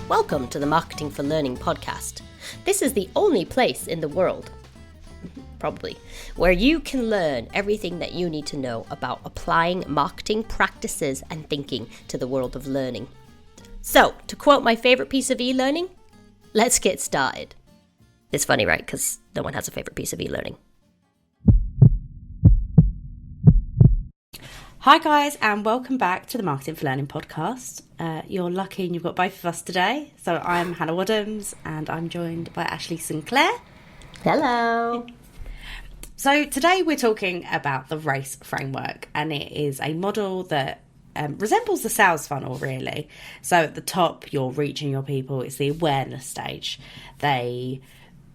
Welcome to the Marketing for Learning podcast. This is the only place in the world, probably, where you can learn everything that you need to know about applying marketing practices and thinking to the world of learning. So, to quote my favorite piece of e-learning, let's get started. It's funny, right? Because no one has a favorite piece of e-learning. Hi guys, and welcome back to the Marketing for Learning podcast. You're lucky and you've got both of us today. So I'm Hannah Wadhams and I'm joined by Ashley Sinclair. Hello. So today we're talking about the RACE framework, and it is a model that resembles the sales funnel really. So at the top, you're reaching your people. It's the awareness stage. They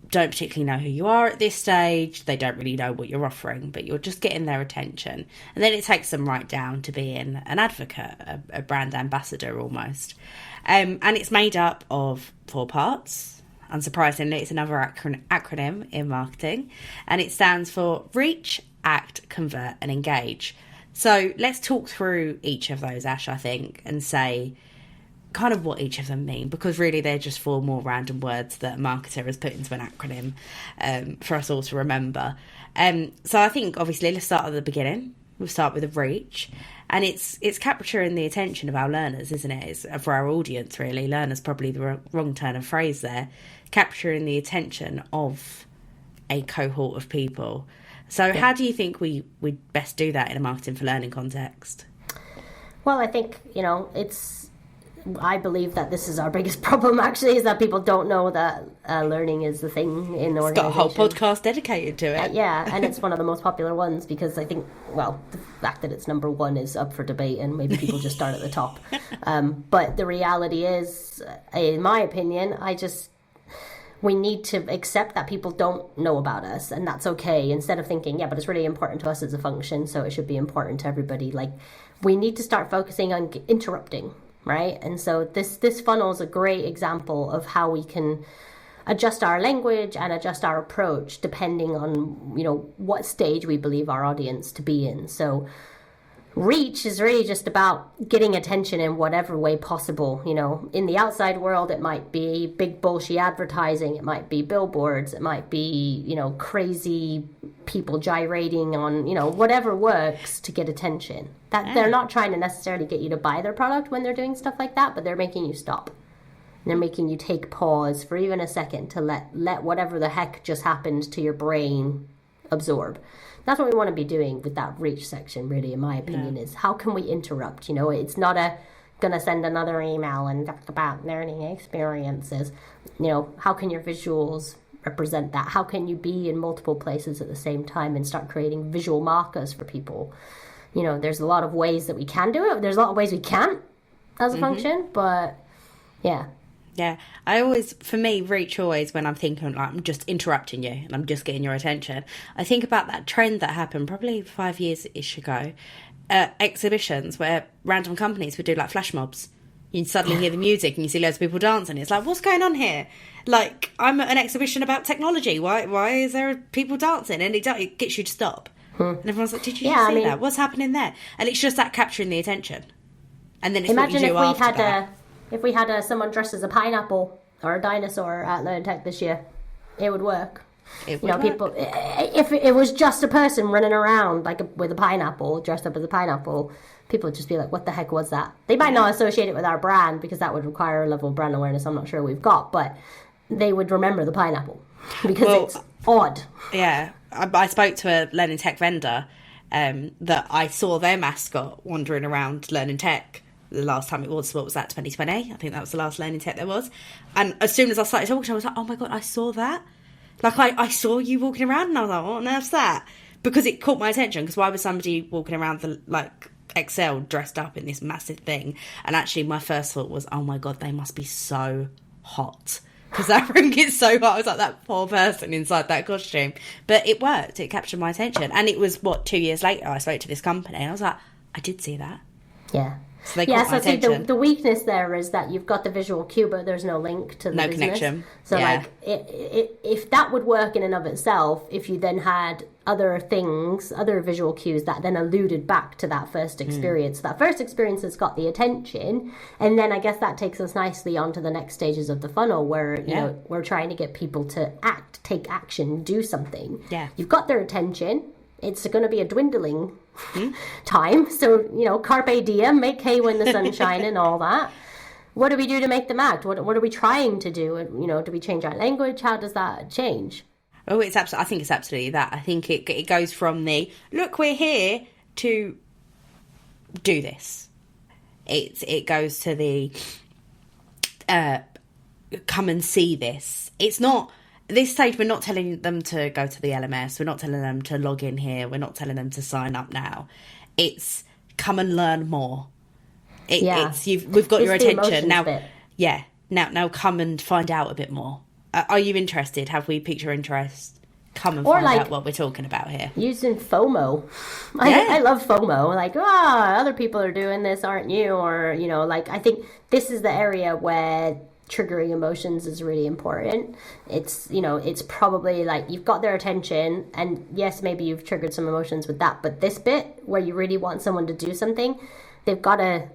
don't particularly know who you are at this stage. They don't really know what you're offering, but you're just getting their attention. And then it takes them right down to being an advocate, a brand ambassador almost. And it's made up of 4 parts. Unsurprisingly, it's another acronym in marketing, and it stands for reach, act, convert, and engage. So let's talk through each of those, Ash, I think, and say kind of what each of them mean, because really they're just 4 more random words that a marketer has put into an acronym for us all to remember. So I think obviously let's start at the beginning. We'll start with the reach, and it's capturing the attention of our learners, isn't it? It's for our audience really. Learners probably the wrong turn of phrase there. Capturing the attention of a cohort of people. So how do you think we best do that in a marketing for learning context? Well, I think, I believe that this is our biggest problem, actually, is that people don't know that learning is the thing in organizations. It's got a whole podcast dedicated to it. And it's one of the most popular ones because I think, the fact that it's number 1 is up for debate and maybe people just start at the top. But the reality is, in my opinion, we need to accept that people don't know about us, and that's okay. Instead of thinking, but it's really important to us as a function, so it should be important to everybody. We need to start focusing on interrupting. Right? And so this funnel is a great example of how we can adjust our language and adjust our approach depending on, what stage we believe our audience to be in. So reach is really just about getting attention in whatever way possible. In the outside world, it might be big bullshit advertising. It might be billboards. It might be, crazy people gyrating on, whatever works to get attention. They're not trying to necessarily get you to buy their product when they're doing stuff like that, but they're making you stop. And they're making you take pause for even a second to let whatever the heck just happened to your brain absorb. That's what we want to be doing with that reach section, really, in my opinion, is how can we interrupt? It's not gonna send another email and talk about learning experiences. How can your visuals represent that? How can you be in multiple places at the same time and start creating visual markers for people? There's a lot of ways that we can do it. There's a lot of ways we can't as a function, but yeah. Yeah, for me, reach always when I'm thinking I'm just interrupting you and I'm just getting your attention. I think about that trend that happened probably 5 years-ish ago, exhibitions where random companies would do flash mobs. You'd suddenly hear the music and you see loads of people dancing. It's what's going on here? I'm at an exhibition about technology. Why is there people dancing? And it gets you to stop. And everyone's like, did you see that? What's happening there? And it's just that capturing the attention. And then it's imagine what you do if after that. If we had someone dressed as a pineapple or a dinosaur at Learn Tech this year, it would work. People. If it was just a person running around with a pineapple, dressed up as a pineapple, people would just be like, "What the heck was that?" They might not associate it with our brand because that would require a level of brand awareness I'm not sure we've got, but they would remember the pineapple because it's odd. Yeah, I spoke to a Learning Tech vendor that I saw their mascot wandering around Learning Tech. The last time it was, what was that, 2020? I think that was the last Learning Tech there was. And as soon as I started talking, I was like, oh my God, I saw that. I saw you walking around and I was like, what on earth's that? Because it caught my attention, because why was somebody walking around Excel dressed up in this massive thing? And actually my first thought was, oh my God, they must be so hot. Because that room gets so hot. I was like, that poor person inside that costume. But it worked. It captured my attention. And it was, 2 years later, I spoke to this company and I was like, I did see that. Yeah. So they caught my attention. The weakness there is that you've got the visual cue, but there's no link to the business. Connection. So if that would work in and of itself, if you then had other things, other visual cues that then alluded back to that first experience. That first experience has got the attention, and then I guess that takes us nicely onto the next stages of the funnel where, you know, we're trying to get people to take action, do something. Yeah. You've got their attention. It's going to be a dwindling time. So, you know, carpe diem, make hay when the sun's shining and all that. What do we do to make them act? What are we trying to do? You know, do we change our language? How does that change? Oh, I think it's absolutely that. I think it goes from the, look, we're here, to do this. It goes to the, come and see this. It's not, at this stage, we're not telling them to go to the LMS. We're not telling them to log in here. We're not telling them to sign up now. It's come and learn more. We've got your attention now. Bit. Yeah. Now come and find out a bit more. Are you interested? Have we piqued your interest? Come and find out what we're talking about here. Using FOMO. I love FOMO. Like, other people are doing this, aren't you? Or, you know, like, I think this is the area where triggering emotions is really important. It's, you know, it's probably like you've got their attention, and yes, maybe you've triggered some emotions with that, but this bit where you really want someone to do something, they've got to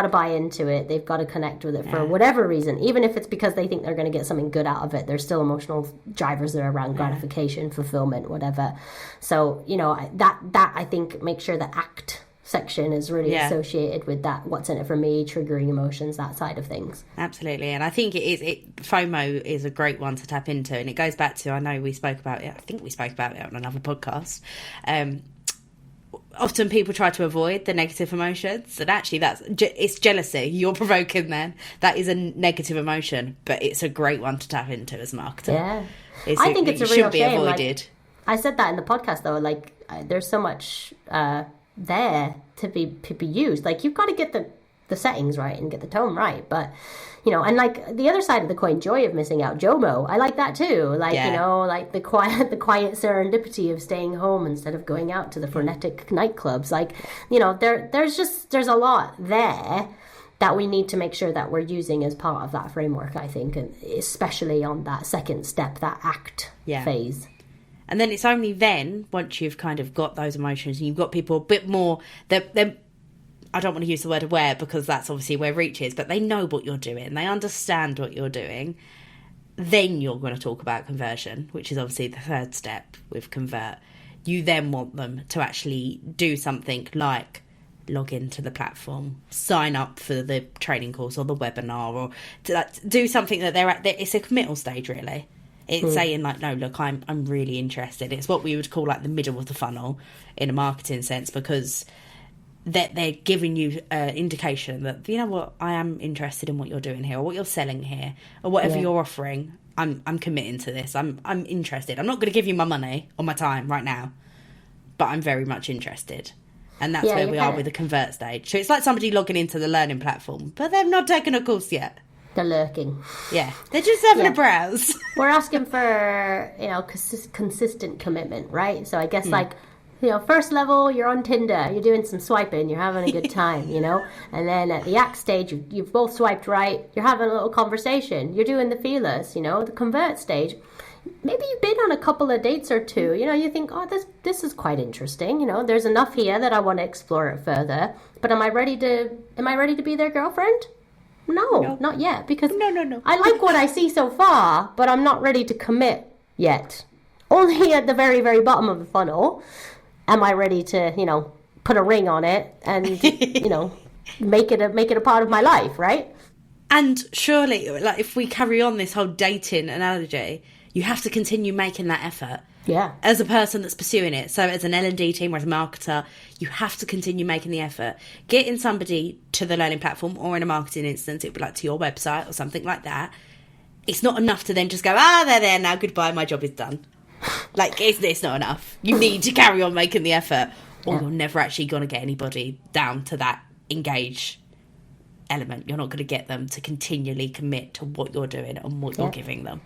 buy into it. They've got to connect with it for whatever reason, even if it's because they think they're going to get something good out of it. There's still emotional drivers that are around gratification, fulfillment, whatever. So, you know, that I think make sure the ACT section is really associated with that. What's in it for me, triggering emotions, that side of things. Absolutely. And I think FOMO is a great one to tap into. And it goes back to, I know we spoke about it. I think we spoke about it on another podcast. Often people try to avoid the negative emotions, and actually it's jealousy you're provoking then. That is a negative emotion, but it's a great one to tap into as a marketer. Yeah. I think it's a real shame. Avoided. Like, I said that in the podcast though, like there's so much there to be used. Like you've got to get the settings right and get the tone right, but you know, and like the other side of the coin, joy of missing out, JOMO, I like that too. Like, you know, like the quiet serendipity of staying home instead of going out to the frenetic nightclubs. Like, you know, there's a lot there that we need to make sure that we're using as part of that framework, I think, and especially on that second step, that ACT phase. And then it's only then, once you've kind of got those emotions and you've got people a bit more, they're I don't want to use the word aware because that's obviously where reach is, but they know what you're doing. They understand what you're doing. Then you're going to talk about conversion, which is obviously the third step with Convert. You then want them to actually do something like log into the platform, sign up for the training course or the webinar, or to do something that they're at. It's a committal stage, really. It's saying like, no, look, I'm really interested. It's what we would call like the middle of the funnel in a marketing sense, because that they're giving you an indication that, you know what, I am interested in what you're doing here, or what you're selling here, or whatever you're offering. I'm committing to this. I'm interested. I'm not going to give you my money or my time right now, but I'm very much interested. And that's where we are with the Convert stage. So it's like somebody logging into the learning platform, but they've not taken a course yet. They're lurking. Yeah, they're just having a browse. We're asking for, you know, consistent commitment, right? So I guess like, you know, first level, you're on Tinder, you're doing some swiping, you're having a good time, you know? And then at the ACT stage, you've both swiped right, you're having a little conversation, you're doing the feelers, you know? The Convert stage, maybe you've been on a couple of dates or two, you know, you think, oh, this is quite interesting, you know? There's enough here that I want to explore it further, but am I ready to be their girlfriend? No, not yet, because no. I like what I see so far, but I'm not ready to commit yet. Only at the very, very bottom of the funnel am I ready to, you know, put a ring on it and, you know, make it a part of my life, right? And surely, like, if we carry on this whole dating analogy, you have to continue making that effort. Yeah. As a person that's pursuing it. So as an L&D team or as a marketer, you have to continue making the effort. Getting somebody to the learning platform, or in a marketing instance, it would be like to your website or something like that. It's not enough to then just go, they're there now, goodbye, my job is done. Like, it's not enough. You need to carry on making the effort, or you're never actually going to get anybody down to that engage element. You're not going to get them to continually commit to what you're doing and what you're giving them.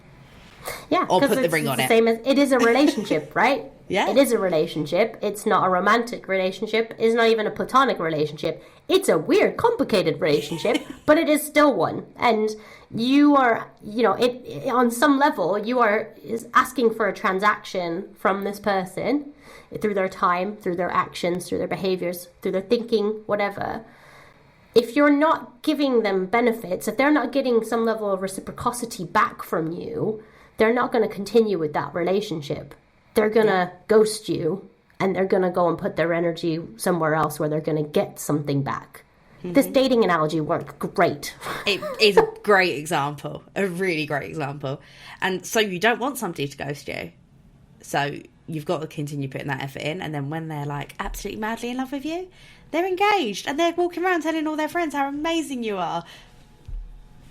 Yeah, or put the ring on it. Same as it is a relationship, right? Yeah. It is a relationship. It's not a romantic relationship. It's not even a platonic relationship. It's a weird, complicated relationship, but it is still one. And you are, on some level, you are asking for a transaction from this person through their time, through their actions, through their behaviors, through their thinking, whatever. If you're not giving them benefits, if they're not getting some level of reciprocity back from you, they're not going to continue with that relationship. They're going to ghost you, and they're going to go and put their energy somewhere else where they're going to get something back. This dating analogy worked great. It is a great example, a really great example. And so you don't want somebody to ghost you. So you've got to continue putting that effort in. And then when they're like absolutely madly in love with you, they're engaged and they're walking around telling all their friends how amazing you are.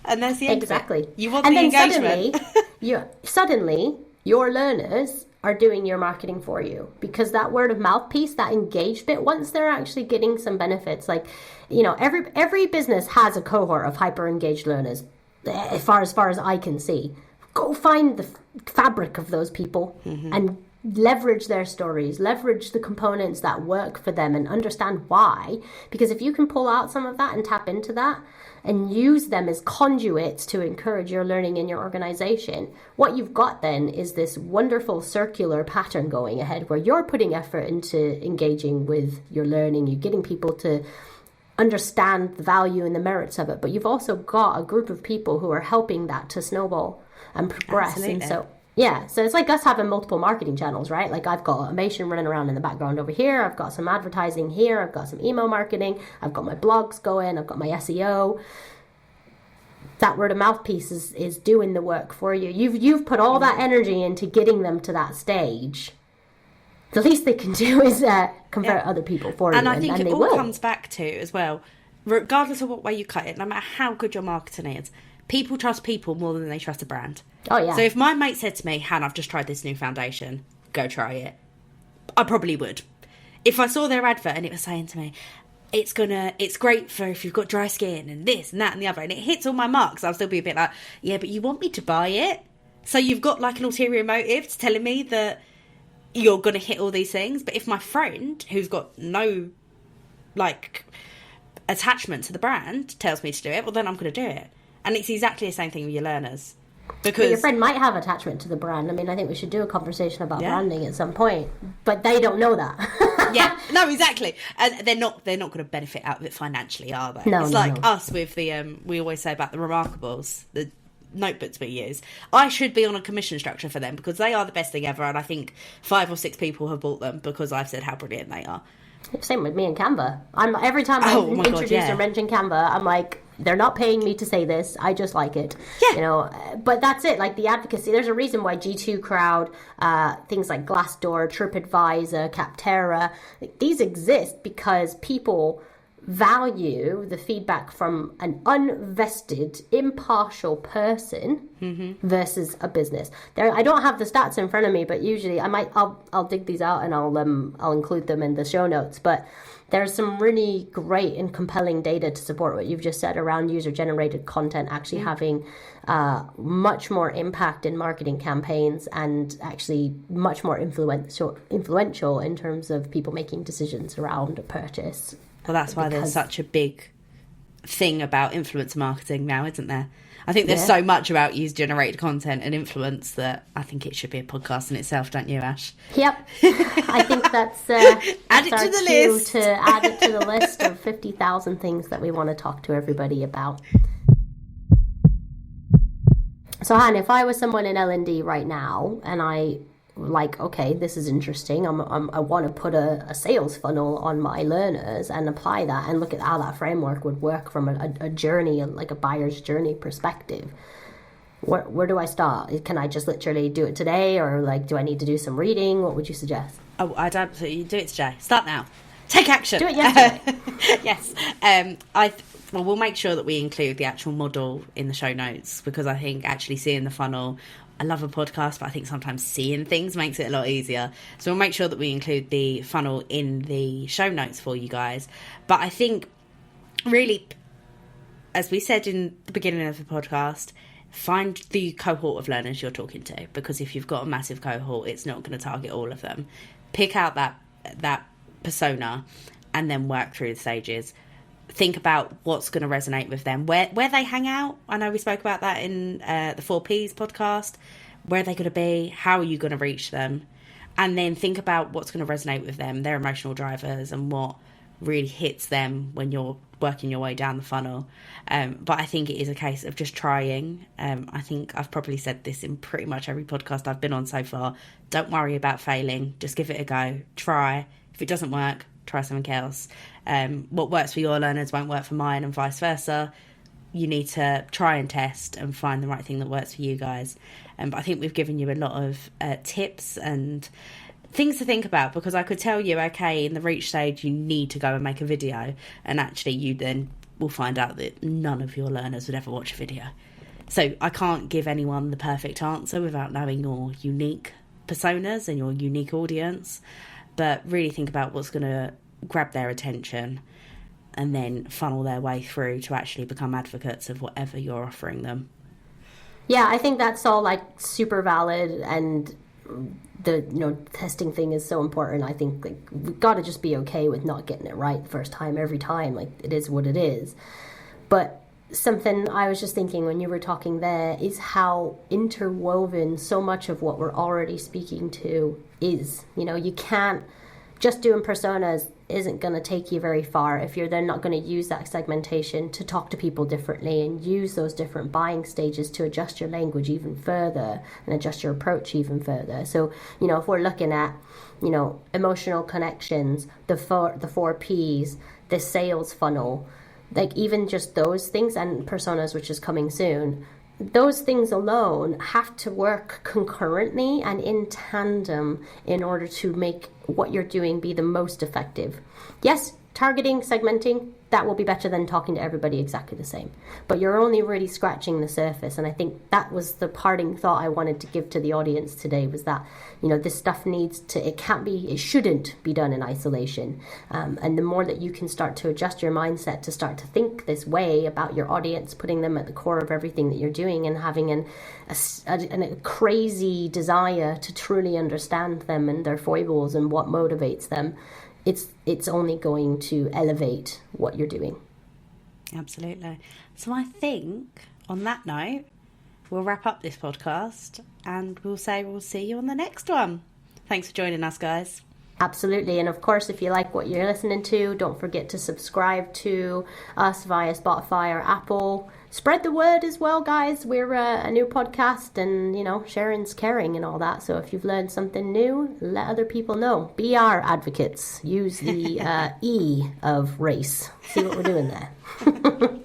And there's the end Exactly. of it. You want and the then engagement. Suddenly, your learners are doing your marketing for you, because that word of mouth piece, that engaged bit, once they're actually getting some benefits, like, every business has a cohort of hyper engaged learners, as far as I can see. Go find the fabric of those people and leverage their stories, leverage the components that work for them, and understand why. Because if you can pull out some of that and tap into that and use them as conduits to encourage your learning in your organization, what you've got then is this wonderful circular pattern going ahead, where you're putting effort into engaging with your learning, you're getting people to understand the value and the merits of it, but you've also got a group of people who are helping that to snowball and progress. Absolutely. And so it's like us having multiple marketing channels, right? Like, I've got automation running around in the background over here. I've got some advertising here. I've got some email marketing. I've got my blogs going. I've got my SEO. That word of mouth piece is doing the work for you. You've put all that energy into getting them to that stage. The least they can do is convert other people for you. And I think and it they all will. comes back to, as well, regardless of what way you cut it, no matter how good your marketing is, people trust people more than they trust a brand. Oh, yeah. So if my mate said to me, "Han, I've just tried this new foundation, go try it," I probably would. If I saw their advert and it was saying to me, it's great for if you've got dry skin and this and that and the other, and it hits all my marks, I'll still be a bit like, yeah, but you want me to buy it? So you've got like an ulterior motive to telling me that you're going to hit all these things. But if my friend, who's got no like attachment to the brand, tells me to do it, well, then I'm going to do it. And it's exactly the same thing with your learners. Because But your friend might have attachment to the brand. I mean, I think we should do a conversation about branding at some point, but they don't know that. yeah, no, exactly. And they're not going to benefit out of it financially, are they? No, it's no, like no. us with the we always say about the Remarkables, the notebooks we use. I should be on a commission structure for them because they are the best thing ever, and I think 5 or 6 people have bought them because I've said how brilliant they are. Same with me and Canva. Every time I Oh my God, introduce yeah. or mention Canva, I'm like, they're not paying me to say this. I just like it. Yeah. But that's it. Like, the advocacy, there's a reason why G2 Crowd, things like Glassdoor, TripAdvisor, Capterra, these exist because people value the feedback from an unvested, impartial person versus a business. I don't have the stats in front of me, but usually I'll dig these out and I'll include them in the show notes. But there's some really great and compelling data to support what you've just said around user-generated content actually having much more impact in marketing campaigns, and actually much more influential in terms of people making decisions around a purchase. Well, that's why there's such a big thing about influencer marketing now, isn't there? I think there's so much about user-generated content and influence that I think it should be a podcast in itself, don't you, Ash? Yep. I think that's add it our to the cue list. to add it to the list of 50,000 things that we want to talk to everybody about. So, Han, if I was someone in L&D right now and I okay, this is interesting. I want to put a sales funnel on my learners and apply that and look at how that framework would work from a journey, like a buyer's journey perspective. Where do I start? Can I just literally do it today, or do I need to do some reading? What would you suggest? Oh, I'd absolutely do it today. Start now. Take action. Do it yesterday. Yes. We'll make sure that we include the actual model in the show notes, because I think actually seeing the funnel, I love a podcast, but I think sometimes seeing things makes it a lot easier. So we'll make sure that we include the funnel in the show notes for you guys. But I think really, as we said in the beginning of the podcast, find the cohort of learners you're talking to, because if you've got a massive cohort, it's not going to target all of them. Pick out that persona and then work through the stages. Think about what's going to resonate with them, where they hang out. I know we spoke about that in the 4Ps podcast. Where are they going to be? How are you going to reach them? And then think about what's going to resonate with them, their emotional drivers, and what really hits them when you're working your way down the funnel. But I think it is a case of just trying. I think I've probably said this in pretty much every podcast I've been on so far. Don't worry about failing. Just give it a go. Try. If it doesn't work, try something else. What works for your learners won't work for mine, and vice versa. You need to try and test and find the right thing that works for you guys. But I think we've given you a lot of tips and things to think about, because I could tell you, okay, in the reach stage, you need to go and make a video. And actually, you then will find out that none of your learners would ever watch a video. So I can't give anyone the perfect answer without knowing your unique personas and your unique audience. But really think about what's going to grab their attention and then funnel their way through to actually become advocates of whatever you're offering them. Yeah, I think that's all like super valid, and the testing thing is so important. I think like we've got to just be okay with not getting it right the first time every time. Like, it is what it is. But something I was just thinking when you were talking there is how interwoven so much of what we're already speaking to is. You can't just doing personas isn't going to take you very far if you're then not going to use that segmentation to talk to people differently and use those different buying stages to adjust your language even further and adjust your approach even further. So, if we're looking at, emotional connections, the four Ps, the sales funnel, like even just those things, and personas, which is coming soon, those things alone have to work concurrently and in tandem in order to make what you're doing be the most effective. Yes, targeting, segmenting, that will be better than talking to everybody exactly the same. But you're only really scratching the surface. And I think that was the parting thought I wanted to give to the audience today, was that, this stuff it shouldn't be done in isolation. And the more that you can start to adjust your mindset to start to think this way about your audience, putting them at the core of everything that you're doing, and having a crazy desire to truly understand them and their foibles and what motivates them, it's only going to elevate what you're doing. Absolutely. So I think on that note, we'll wrap up this podcast and we'll see you on the next one. Thanks for joining us, guys. Absolutely. And of course, if you like what you're listening to, don't forget to subscribe to us via Spotify or Apple. Spread the word as well, guys. We're a new podcast, and, sharing's caring and all that. So if you've learned something new, let other people know. Be our advocates. Use the E of race. See what we're doing there.